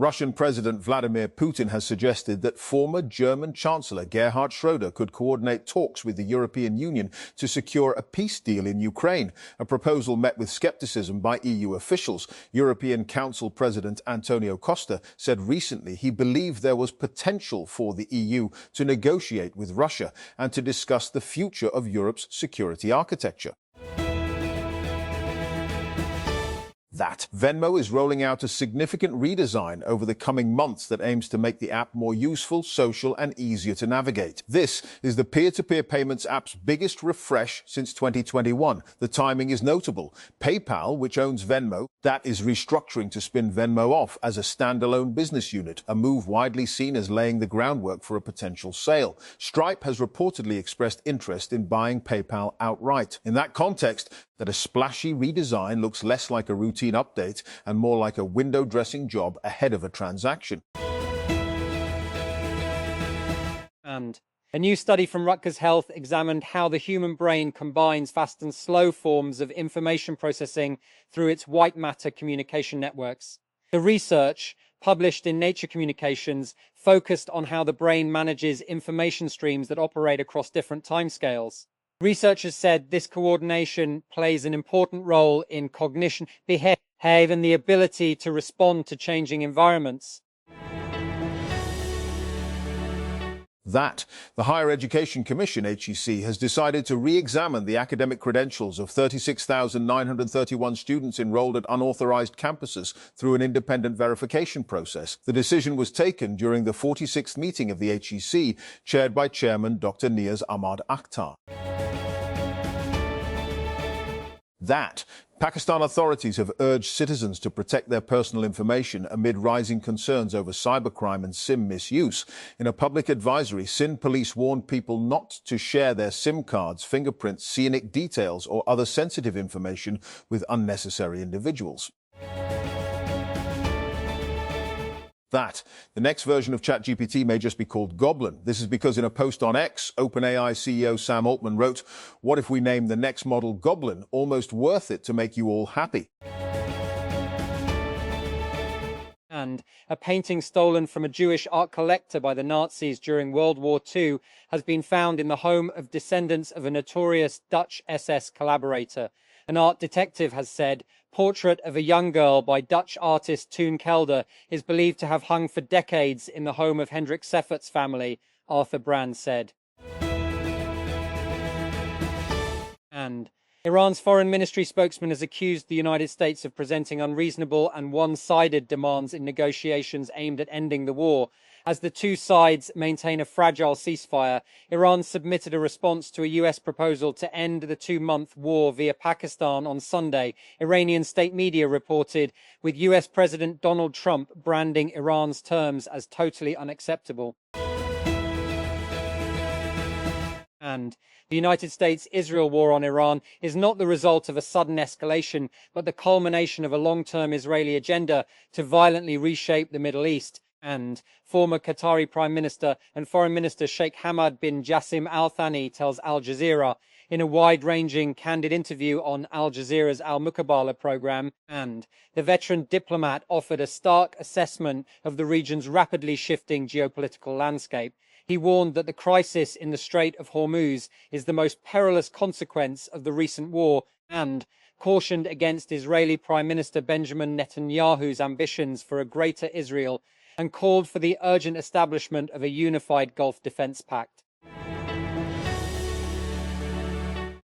Russian President Vladimir Putin has suggested that former German Chancellor Gerhard Schröder could coordinate talks with the European Union to secure a peace deal in Ukraine, a proposal met with skepticism by EU officials. European Council President Antonio Costa said recently he believed there was potential for the EU to negotiate with Russia and to discuss the future of Europe's security architecture. That Venmo is rolling out a significant redesign over the coming months that aims to make the app more useful, social and easier to navigate. This is the peer-to-peer payments app's biggest refresh since 2021. The timing is notable. PayPal, which owns Venmo, that is restructuring to spin Venmo off as a standalone business unit, a move widely seen as laying the groundwork for a potential sale. Stripe has reportedly expressed interest in buying PayPal outright. In that context, that a splashy redesign looks less like a routine update and more like a window dressing job ahead of a transaction. And a new study from Rutgers Health examined how the human brain combines fast and slow forms of information processing through its white matter communication networks. The research, published in Nature Communications, focused on how the brain manages information streams that operate across different timescales. Researchers said this coordination plays an important role in cognition, behavior, and the ability to respond to changing environments. The Higher Education Commission, HEC, has decided to re-examine the academic credentials of 36,931 students enrolled at unauthorized campuses through an independent verification process. The decision was taken during the 46th meeting of the HEC, chaired by Chairman Dr. Niaz Ahmad Akhtar. Pakistan authorities have urged citizens to protect their personal information amid rising concerns over cybercrime and SIM misuse. In a public advisory, Sindh police warned people not to share their SIM cards, fingerprints, scenic details or other sensitive information with unnecessary individuals. The next version of ChatGPT may just be called Goblin. This is because in a post on X, OpenAI CEO Sam Altman wrote, "What if we name the next model Goblin? Almost worth it to make you all happy." And a painting stolen from a Jewish art collector by the Nazis during World War II has been found in the home of descendants of a notorious Dutch SS collaborator. An art detective has said, portrait of a young girl by Dutch artist Toon Kelder is believed to have hung for decades in the home of Hendrik Seffert's family, Arthur Brand said. And Iran's foreign ministry spokesman has accused the United States of presenting unreasonable and one-sided demands in negotiations aimed at ending the war. As the two sides maintain a fragile ceasefire, Iran submitted a response to a US proposal to end the two-month war via Pakistan on Sunday, Iranian state media reported, with US President Donald Trump branding Iran's terms as totally unacceptable. And the United States-Israel war on Iran is not the result of a sudden escalation, but the culmination of a long-term Israeli agenda to violently reshape the Middle East. And former Qatari Prime Minister and Foreign Minister Sheikh Hamad bin Jassim Al Thani tells Al Jazeera in a wide-ranging, candid interview on Al Jazeera's Al Mukabala program. And the veteran diplomat offered a stark assessment of the region's rapidly shifting geopolitical landscape. He warned that the crisis in the Strait of Hormuz is the most perilous consequence of the recent war and cautioned against Israeli Prime Minister Benjamin Netanyahu's ambitions for a greater Israel and called for the urgent establishment of a unified Gulf Defense Pact.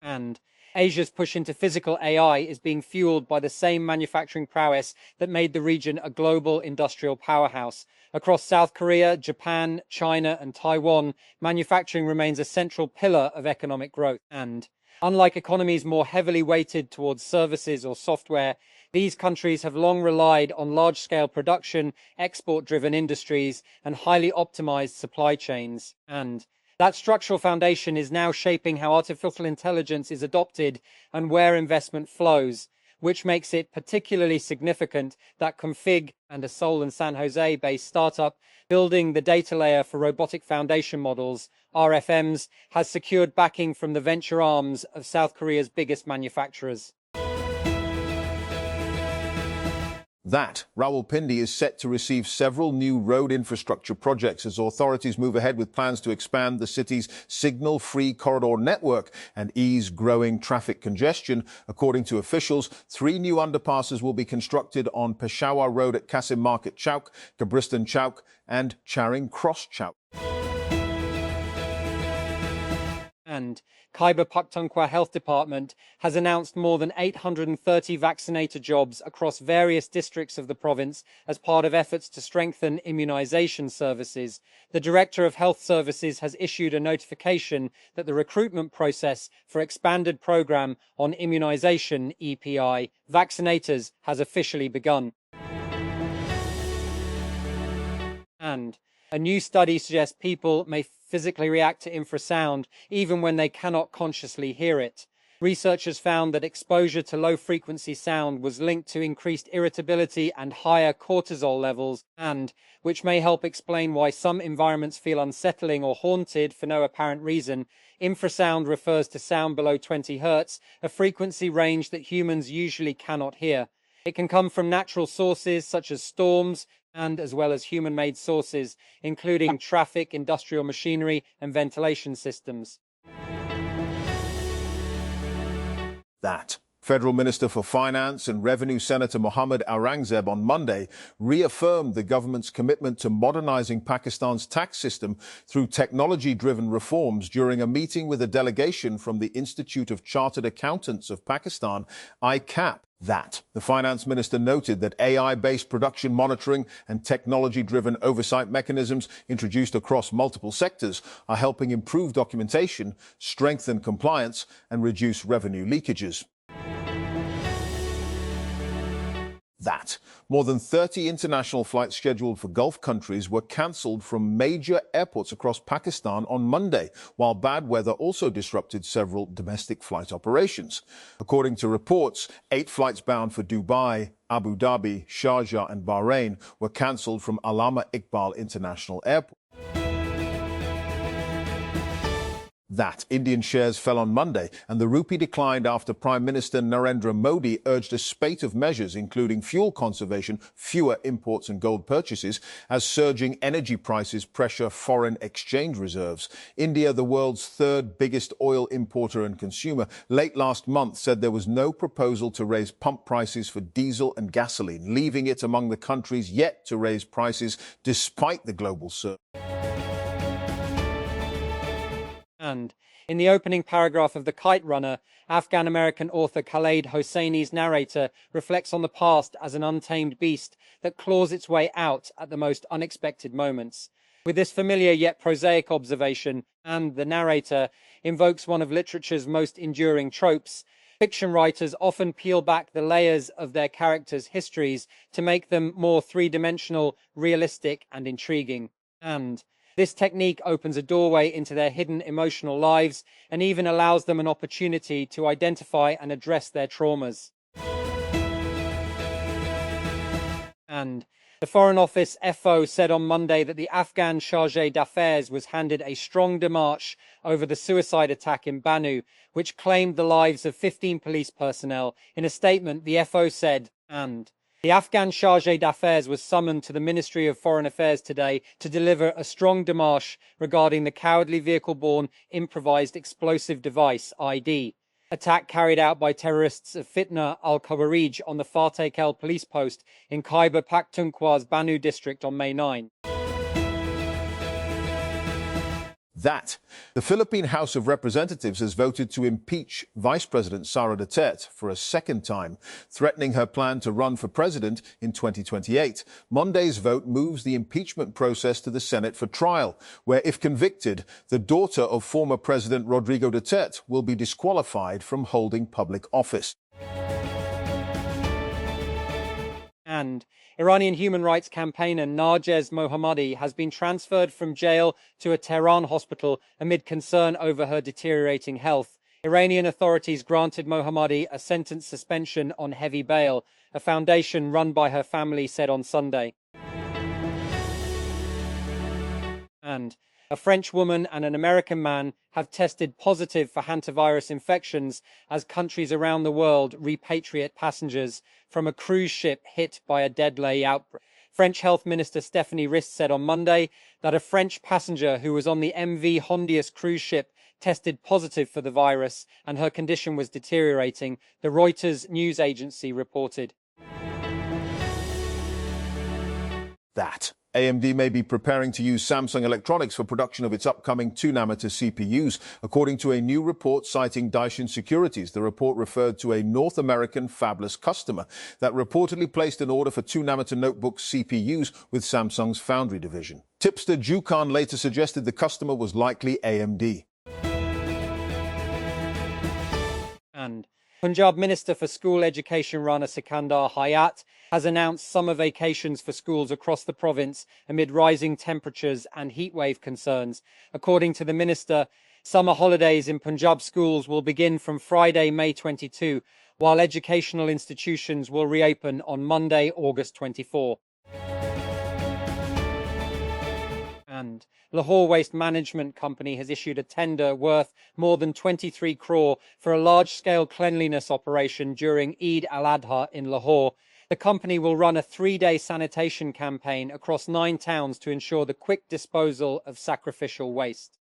And Asia's push into physical AI is being fueled by the same manufacturing prowess that made the region a global industrial powerhouse. Across South Korea, Japan, China, and Taiwan, manufacturing remains a central pillar of economic growth. And unlike economies more heavily weighted towards services or software, these countries have long relied on large-scale production, export-driven industries, and highly optimized supply chains. And that structural foundation is now shaping how artificial intelligence is adopted and where investment flows, which makes it particularly significant that Config and a Seoul and San Jose-based startup building the data layer for robotic foundation models, RFMs, has secured backing from the venture arms of South Korea's biggest manufacturers. That Rawalpindi is set to receive several new road infrastructure projects as authorities move ahead with plans to expand the city's signal-free corridor network and ease growing traffic congestion. According to officials, 3 new underpasses will be constructed on Peshawar Road at Kasim Market Chowk, Kabristan Chowk and Charing Cross Chowk. And Khyber Pakhtunkhwa Health Department has announced more than 830 vaccinator jobs across various districts of the province as part of efforts to strengthen immunization services. The Director of Health Services has issued a notification that the recruitment process for expanded program on immunization EPI vaccinators has officially begun. And a new study suggests people may physically react to infrasound even when they cannot consciously hear it. Researchers found that exposure to low-frequency sound was linked to increased irritability and higher cortisol levels, and which may help explain why some environments feel unsettling or haunted for no apparent reason. Infrasound refers to sound below 20 Hz, a frequency range that humans usually cannot hear. It can come from natural sources such as storms, and as well as human-made sources, including traffic, industrial machinery, and ventilation systems. That Federal Minister for Finance and Revenue Senator Mohammad Aurangzeb on Monday reaffirmed the government's commitment to modernizing Pakistan's tax system through technology-driven reforms during a meeting with a delegation from the Institute of Chartered Accountants of Pakistan, ICAP. That the finance minister noted that AI-based production monitoring and technology-driven oversight mechanisms introduced across multiple sectors are helping improve documentation, strengthen compliance, and reduce revenue leakages. That more than 30 international flights scheduled for Gulf countries were cancelled from major airports across Pakistan on Monday, while bad weather also disrupted several domestic flight operations. According to reports, 8 flights bound for Dubai, Abu Dhabi, Sharjah and Bahrain were cancelled from Allama Iqbal International Airport. That Indian shares fell on Monday and the rupee declined after Prime Minister Narendra Modi urged a spate of measures, including fuel conservation, fewer imports and gold purchases, as surging energy prices pressure foreign exchange reserves. India, the world's 3rd biggest oil importer and consumer, late last month said there was no proposal to raise pump prices for diesel and gasoline, leaving it among the countries yet to raise prices despite the global surge. And in the opening paragraph of The Kite Runner, Afghan-American author Khaled Hosseini's narrator reflects on the past as an untamed beast that claws its way out at the most unexpected moments. With this familiar yet prosaic observation, and the narrator invokes one of literature's most enduring tropes, fiction writers often peel back the layers of their characters' histories to make them more three-dimensional, realistic, and intriguing. And this technique opens a doorway into their hidden emotional lives and even allows them an opportunity to identify and address their traumas. And the Foreign Office FO said on Monday that the Afghan Chargé d'Affaires was handed a strong démarche over the suicide attack in Banu, which claimed the lives of 15 police personnel. In a statement, the FO said, and the Afghan Chargé d'Affaires was summoned to the Ministry of Foreign Affairs today to deliver a strong démarche regarding the cowardly vehicle-borne improvised explosive device, ID, attack carried out by terrorists of Fitna al-Khawarij on the Fateh Kel police post in Khyber Pakhtunkhwa's Banu district on May 9. That the Philippine House of Representatives has voted to impeach Vice President Sara Duterte for a second time, threatening her plan to run for president in 2028. Monday's vote moves the impeachment process to the Senate for trial, where, if convicted, the daughter of former President Rodrigo Duterte will be disqualified from holding public office. And Iranian human rights campaigner Narges Mohammadi has been transferred from jail to a Tehran hospital amid concern over her deteriorating health. Iranian authorities granted Mohammadi a sentence suspension on heavy bail, a foundation run by her family said on Sunday. And A French woman and an American man have tested positive for hantavirus infections as countries around the world repatriate passengers from a cruise ship hit by a deadly outbreak. French Health Minister Stephanie Rist said on Monday that a French passenger who was on the MV Hondius cruise ship tested positive for the virus and her condition was deteriorating, the Reuters news agency reported. That AMD may be preparing to use Samsung Electronics for production of its upcoming 2-nanometer CPUs, according to a new report citing Daishin Securities. The report referred to a North American fabless customer that reportedly placed an order for 2-nanometer notebook CPUs with Samsung's foundry division. Tipster Jukan later suggested the customer was likely AMD. And Punjab Minister for School Education Rana Sikandar Hayat has announced summer vacations for schools across the province amid rising temperatures and heatwave concerns. According to the minister, summer holidays in Punjab schools will begin from Friday, May 22, while educational institutions will reopen on Monday, August 24. And Lahore Waste Management Company has issued a tender worth more than 23 crore for a large-scale cleanliness operation during Eid al-Adha in Lahore. The company will run a 3-day sanitation campaign across 9 towns to ensure the quick disposal of sacrificial waste.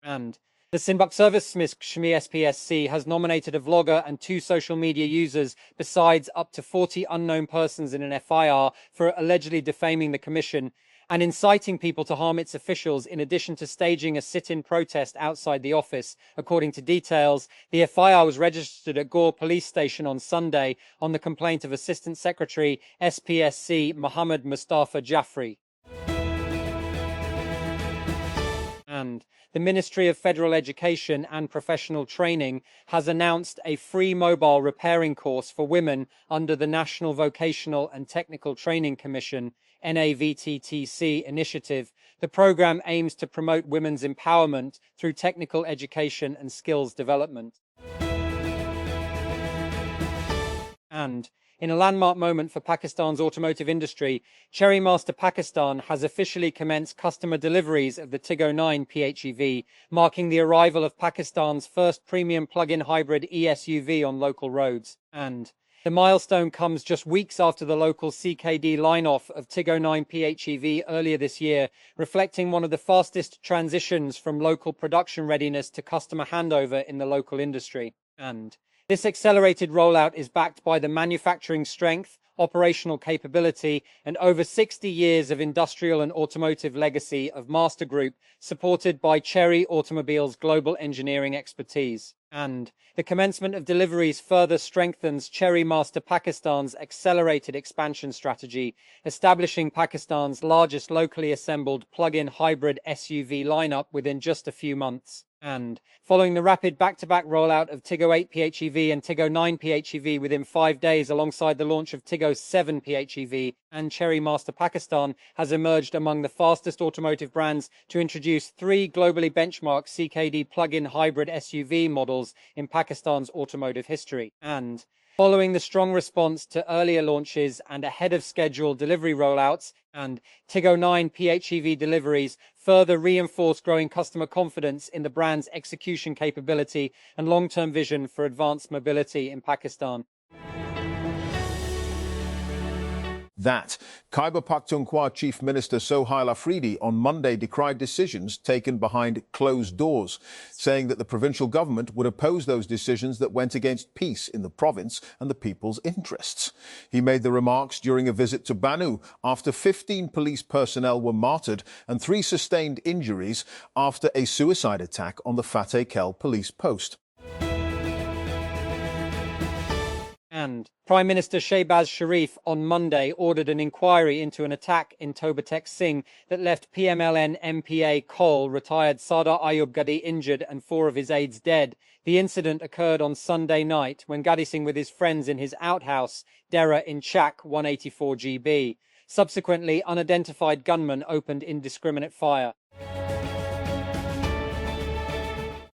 And the Sinbuk Service Smith Kashmir SPSC has nominated a vlogger and 2 social media users, besides up to 40 unknown persons in an FIR for allegedly defaming the commission and inciting people to harm its officials, in addition to staging a sit-in protest outside the office. According to details, the FIR was registered at Gore Police Station on Sunday on the complaint of Assistant Secretary SPSC Mohammed Mustafa Jaffrey. And the Ministry of Federal Education and Professional Training has announced a free mobile repairing course for women under the National Vocational and Technical Training Commission NAVTTC initiative. The program aims to promote women's empowerment through technical education and skills development. And in a landmark moment for Pakistan's automotive industry, Cherry Master Pakistan has officially commenced customer deliveries of the Tiggo 9 PHEV, marking the arrival of Pakistan's first premium plug-in hybrid eSUV on local roads. And the milestone comes just weeks after the local CKD line-off of Tiggo 9 PHEV earlier this year, reflecting one of the fastest transitions from local production readiness to customer handover in the local industry. And this accelerated rollout is backed by the manufacturing strength, operational capability, and over 60 years of industrial and automotive legacy of Master Group, supported by Chery Automobile's global engineering expertise. And the commencement of deliveries further strengthens Cherry Master Pakistan's accelerated expansion strategy, establishing Pakistan's largest locally assembled plug-in hybrid SUV lineup within just a few months. And following the rapid back-to-back rollout of Tiggo 8 PHEV and Tiggo 9 PHEV within 5 days, alongside the launch of Tiggo 7 PHEV, and Cherry Master Pakistan has emerged among the fastest automotive brands to introduce 3 globally benchmarked CKD plug-in hybrid SUV models in Pakistan's automotive history. And following the strong response to earlier launches and ahead of schedule delivery rollouts, and Tiggo 9 PHEV deliveries further reinforce growing customer confidence in the brand's execution capability and long-term vision for advanced mobility in Pakistan. That Khyber Pakhtunkhwa Chief Minister Sohail Afridi on Monday decried decisions taken behind closed doors, saying that the provincial government would oppose those decisions that went against peace in the province and the people's interests. He made the remarks during a visit to Banu after 15 police personnel were martyred and 3 sustained injuries after a suicide attack on the Fateh Kel police post. And Prime Minister Shehbaz Sharif on Monday ordered an inquiry into an attack in Toba-Tek Singh that left PMLN MPA Cole retired Sardar Ayub Gadi injured and 4 of his aides dead. The incident occurred on Sunday night when Gadi Singh with his friends in his outhouse, Dera in Chak 184 GB. Subsequently, unidentified gunmen opened indiscriminate fire.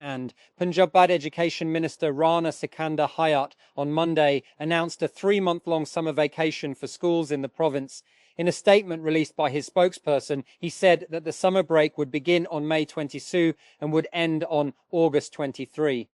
And Punjab Education Minister Rana Sikandar Hayat on Monday announced a 3-month-long summer vacation for schools in the province. In a statement released by his spokesperson, he said that the summer break would begin on May 22 and would end on August 23.